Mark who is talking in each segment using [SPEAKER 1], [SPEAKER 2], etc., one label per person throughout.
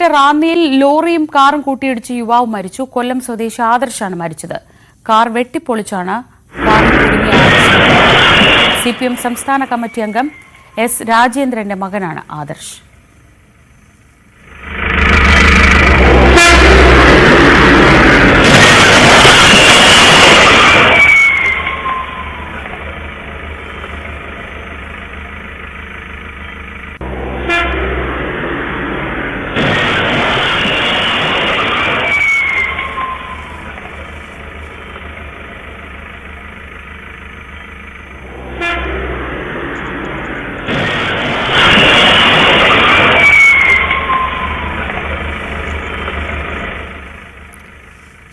[SPEAKER 1] പത്തനംതിട്ട റാന്നിയിൽ ലോറിയും കാറും കൂട്ടിയിടിച്ച് യുവാവ് മരിച്ചു. കൊല്ലം സ്വദേശി ആദർശാണ് മരിച്ചത്. കാർ വെട്ടിപ്പൊളിച്ചാണ് CPM സംസ്ഥാന കമ്മിറ്റി അംഗം S രാജേന്ദ്രന്റെ മകനാണ് ആദർശ്.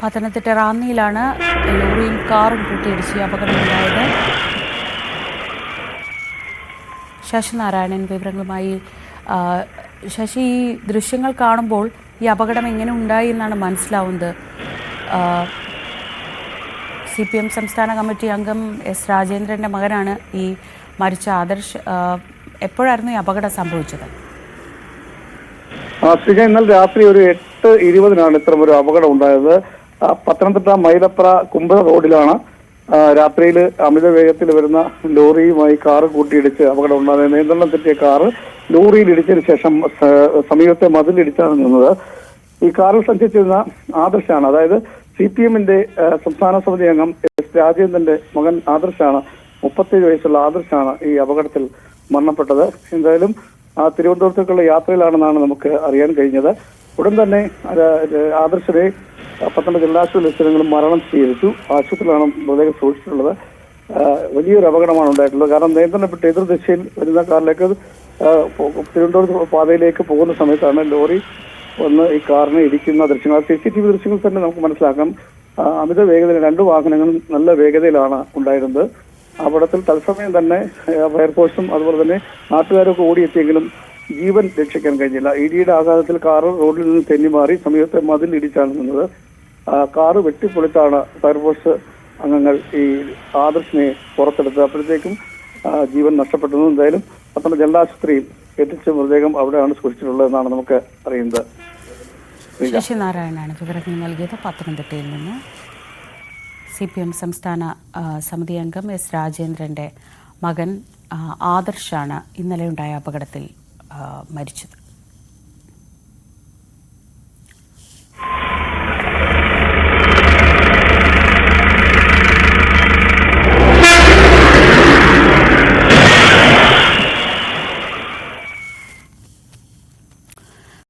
[SPEAKER 1] പത്തനംതിട്ട റാന്നിയിലാണ് ലോറിയും കാറും കൂട്ടിയിടിച്ച് അപകടമുണ്ടായത്. ശശിനാരായണൻ വിവരങ്ങളുമായി. ശശി, ഈ ദൃശ്യങ്ങൾ കാണുമ്പോൾ ഈ അപകടം എങ്ങനെ ഉണ്ടായി എന്നാണ് മനസ്സിലാവുന്നത്. CPM സംസ്ഥാന കമ്മിറ്റി അംഗം S രാജേന്ദ്രന്റെ മകനാണ് ഈ മരിച്ച ആദർശ്. എപ്പോഴായിരുന്നു ഈ അപകടം സംഭവിച്ചത്?
[SPEAKER 2] ഇന്നലെ രാത്രി ഒരു 8:20 ഇത്തരം ഒരു അപകടം ഉണ്ടായത്. പത്തനംതിട്ട മൈലപ്ര കുമ്പ റോഡിലാണ് രാത്രിയിൽ അമിത വേഗത്തിൽ വരുന്ന ലോറിയുമായി കാറ് കൂട്ടിയിടിച്ച് അപകടം ഉണ്ടായത്. നിയന്ത്രണം തെറ്റിയ കാറ് ലോറിയിൽ ഇടിച്ചതിന് ശേഷം സമീപത്തെ മതിലിടിച്ചാണ് നിന്നത്. ഈ കാറിൽ സഞ്ചരിച്ചിരുന്ന ആദർശാണ്, അതായത് CPMന്റെ സംസ്ഥാന സമിതി അംഗം S രാജേന്ദ്രന്റെ മകൻ ആദർശാണ്, 37 വയസ്സുള്ള ആദർശാണ് ഈ അപകടത്തിൽ മരണപ്പെട്ടത്. എന്തായാലും തിരുവനന്തപുരത്തേക്കുള്ള യാത്രയിലാണെന്നാണ് നമുക്ക് അറിയാൻ കഴിഞ്ഞത്. ഉടൻ തന്നെ ആദർശരെ പത്തനംതിട്ട ജില്ലാ ആശുപത്രിയിലും മരണം സ്വീകരിച്ചു. ആശുപത്രിയിലാണ് മൃതദേഹം സൂക്ഷിച്ചിട്ടുള്ളത്. വലിയൊരു അപകടമാണ് ഉണ്ടായിട്ടുള്ളത്. കാരണം നിയന്ത്രണപ്പെട്ട് എതിർദിശയിൽ വരുന്ന കാറിലേക്ക് തിരുവനന്തപുരം പാതയിലേക്ക് പോകുന്ന സമയത്താണ് ലോറി വന്ന് ഈ കാറിനെ ഇടിക്കുന്ന ദൃശ്യങ്ങൾ. CCTV ദൃശ്യങ്ങൾ തന്നെ നമുക്ക് മനസ്സിലാക്കാം. അമിത വേഗതയിൽ 2 വാഹനങ്ങളും നല്ല വേഗതയിലാണ് ഉണ്ടായിരുന്നത്. അപകടത്തിൽ തത്സമയം തന്നെ ഫയർഫോഴ്സും അതുപോലെ തന്നെ നാട്ടുകാരൊക്കെ ഓടിയെത്തിയെങ്കിലും ജീവൻ രക്ഷിക്കാൻ കഴിഞ്ഞില്ല. ഇടിയുടെ ആഘാതത്തിൽ കാറ് റോഡിൽ നിന്ന് തെന്നിമാറി സമീപത്തെ മതിൽ ഇടിച്ചാണ് നിന്നത്. കാറ് വെട്ടിപ്പൊളിച്ചാണ് ഫയർഫോഴ്സ് അംഗങ്ങൾ ഈ ആദർശിനെ പുറത്തെടുത്തത്. അപ്പോഴത്തേക്കും ജീവൻ നഷ്ടപ്പെട്ടു. എന്തായാലും പത്തനംതിട്ട ജില്ലാ ആശുപത്രിയിൽ എത്തിച്ച് മൃതദേഹം അവിടെയാണ് സൂക്ഷിച്ചിട്ടുള്ളത് എന്നാണ് നമുക്ക് അറിയുന്നത്.
[SPEAKER 1] ശശിനാരായണനാണ് വിവരങ്ങൾ നൽകിയത് പത്തനംതിട്ടയിൽ നിന്ന്. CPM സംസ്ഥാന സമിതി അംഗം S രാജേന്ദ്രന്റെ മകൻ ആദർശാണ് ഇന്നലെ ഉണ്ടായ അപകടത്തിൽ മരിച്ചത്.